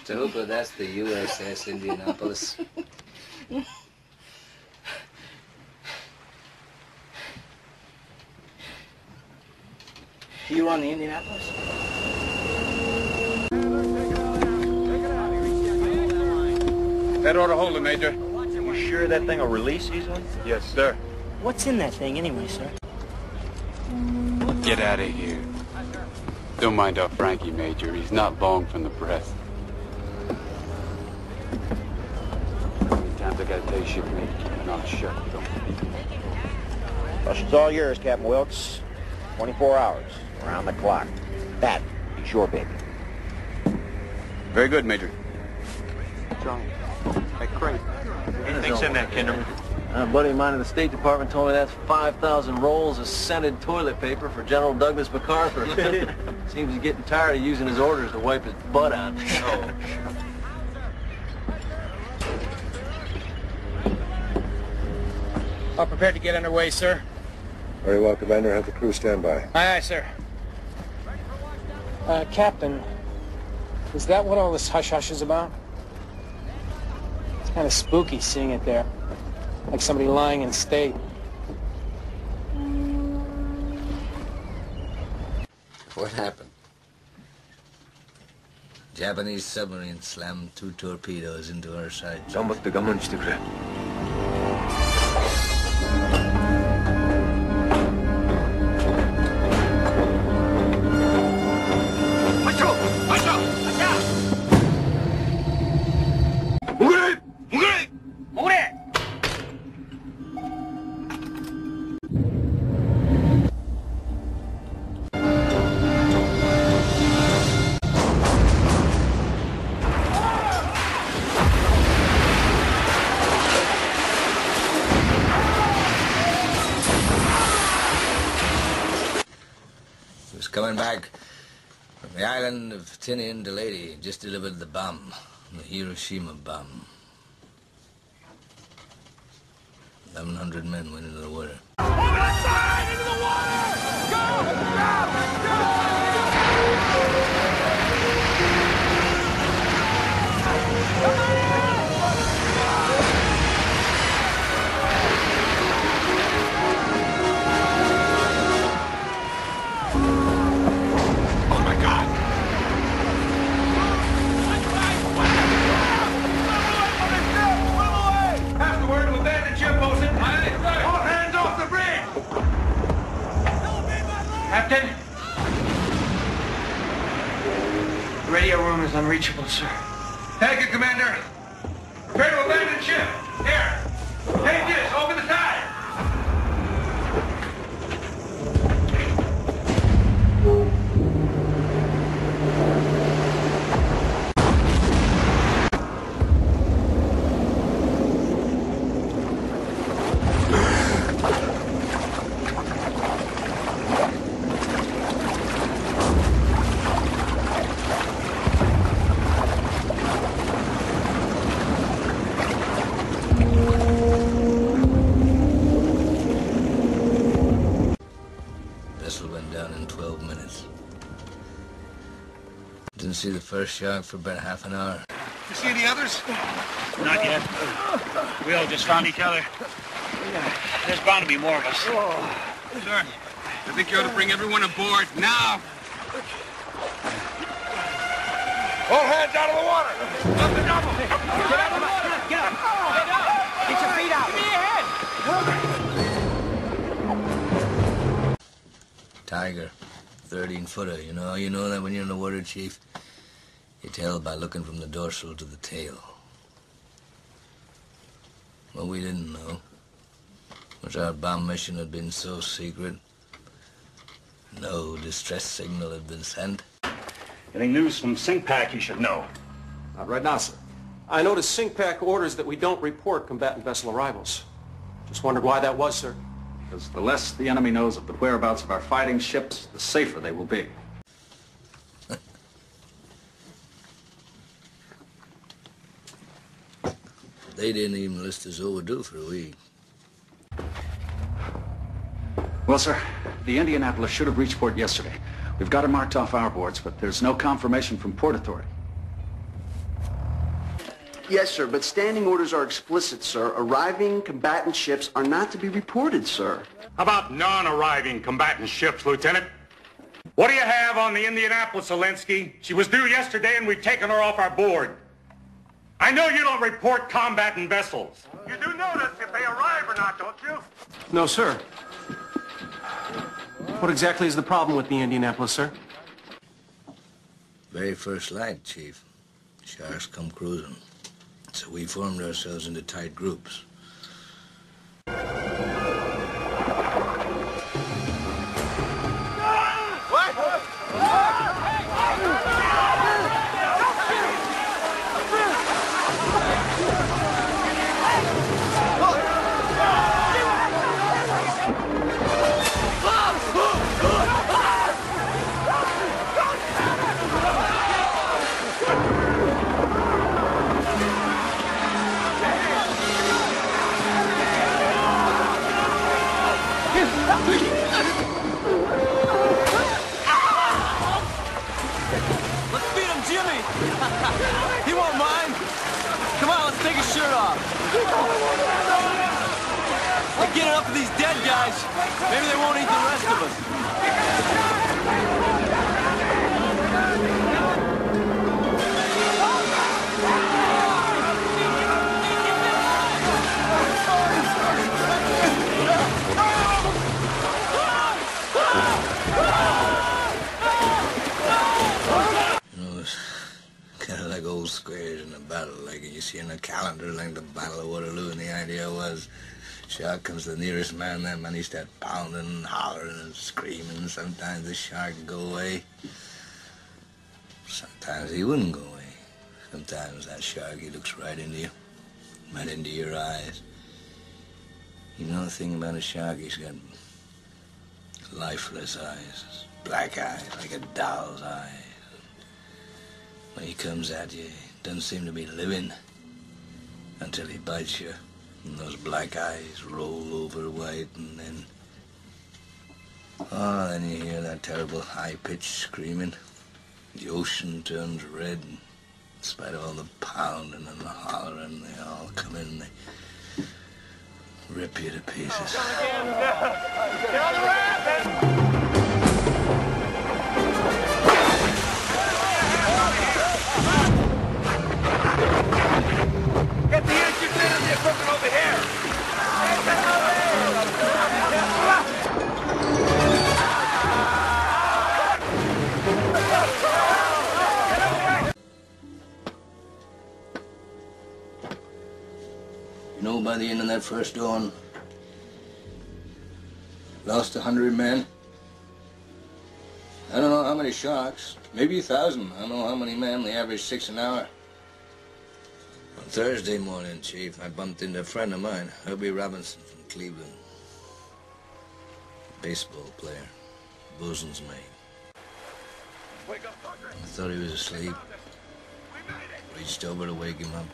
Tahupa, that's the U.S.S. Indianapolis. You on the Indianapolis? That ought to hold it, Major. You sure that thing will release easily? Yes, sir. What's in that thing anyway, sir? Get out of here. Don't mind our Frankie, Major. He's not long from the press. How many times I gotta tell you, ship me? Not shut. Don't speak. Russian's all yours, Captain Wilkes. 24 hours, around the clock. That is your baby. Very good, Major. Johnny, hey, Craig. Anything's in that, Kinderman? A buddy of mine in the State Department told me that's 5,000 rolls of scented toilet paper for General Douglas MacArthur. Seems he's getting tired of using his orders to wipe his butt on. Oh. All prepared to get underway, sir. Very well, Commander. Have the crew stand by. Aye, aye, sir. Captain, is that what all this hush-hush is about? It's kind of spooky seeing it there. Like somebody lying in state. What happened? Japanese submarine slammed 2 torpedoes into our side. Coming back from the island of Tinian to Lady, just delivered the bomb, the Hiroshima bomb. 1,100 men went into the water. Over the side! Into the water! Go! Captain? The radio room is unreachable, sir. Thank you, Commander. Prepare to abandon ship. Here. Take this over the side. Didn't see the first shark for about half an hour. You see any others? Not yet. We all just found each other. There's bound to be more of us. Sir, I think you ought to bring everyone aboard now. All hands out of the water. Up the double. Get out of the water. Get up. Get up. Get your feet out. Give me your head. Tiger, 13-footer. You know that when you're in the water, Chief? You tell by looking from the dorsal to the tail. What we didn't know was our bomb mission had been so secret, no distress signal had been sent. Getting news from SINCPAC, you should know. Not right now, sir. I noticed SINCPAC orders that we don't report combatant vessel arrivals. Just wondered why that was, sir. Because the less the enemy knows of the whereabouts of our fighting ships, the safer they will be. They didn't even list us overdue for a week. Well, sir, the Indianapolis should have reached port yesterday. We've got it marked off our boards, but there's no confirmation from Port Authority. Yes, sir, but standing orders are explicit, sir. Arriving combatant ships are not to be reported, sir. How about non-arriving combatant ships, Lieutenant? What do you have on the Indianapolis, Zelensky? She was due yesterday and we've taken her off our board. I know you don't report combatant vessels. You do notice if they arrive or not, don't you? No, sir. What exactly is the problem with the Indianapolis, sir? Very first light, Chief. Sharks come cruising. So we formed ourselves into tight groups. He won't mind. Come on, let's take his shirt off. We're getting up to these dead guys. Maybe they won't eat the rest of us. Like old squares in a battle, like you see in a calendar, like the Battle of Waterloo, and the idea was, shark comes to the nearest man, that man he start pounding and hollering and screaming. Sometimes the shark would go away. Sometimes he wouldn't go away. Sometimes that shark, he looks right into you, right into your eyes. You know the thing about a shark, he's got lifeless eyes, black eyes, like a doll's eyes. When he comes at you, he doesn't seem to be living until he bites you. And those black eyes roll over white, and then... oh, then you hear that terrible high-pitched screaming. The ocean turns red, and in spite of all the pounding and the hollering, they all come in and they rip you to pieces. Get the engines in and the equipment over here! You know, by the end of that first dawn, lost 100 men. I don't know how many sharks, maybe 1,000. I don't know how many men, they average 6 an hour. On Thursday morning, Chief, I bumped into a friend of mine, Herbie Robinson from Cleveland. Baseball player, bosun's mate. I thought he was asleep. Reached over to wake him up.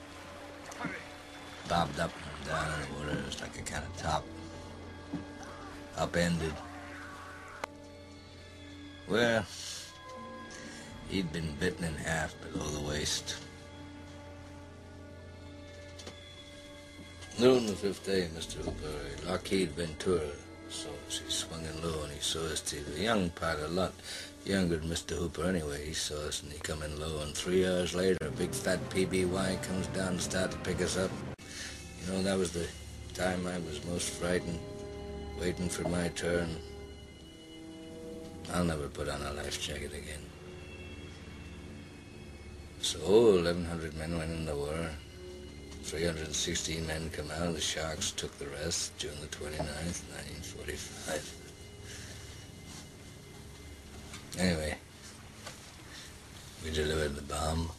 Bobbed up and down in the water. It was like a kind of top. Upended. Well, he'd been bitten in half below the waist. Noon the 5th day, Mr. Hooper, Lockheed Ventura saw us. He swung in low and he saw us too. A young pilot, a lot younger than Mr. Hooper anyway. He saw us and he come in low, and 3 hours later, a big fat PBY comes down and started to pick us up. You know, that was the time I was most frightened, waiting for my turn. I'll never put on a life jacket again. So 1,100 men went in the war. 316 men come out. The sharks took the rest June the 29th, 1945. Anyway, we delivered the bomb.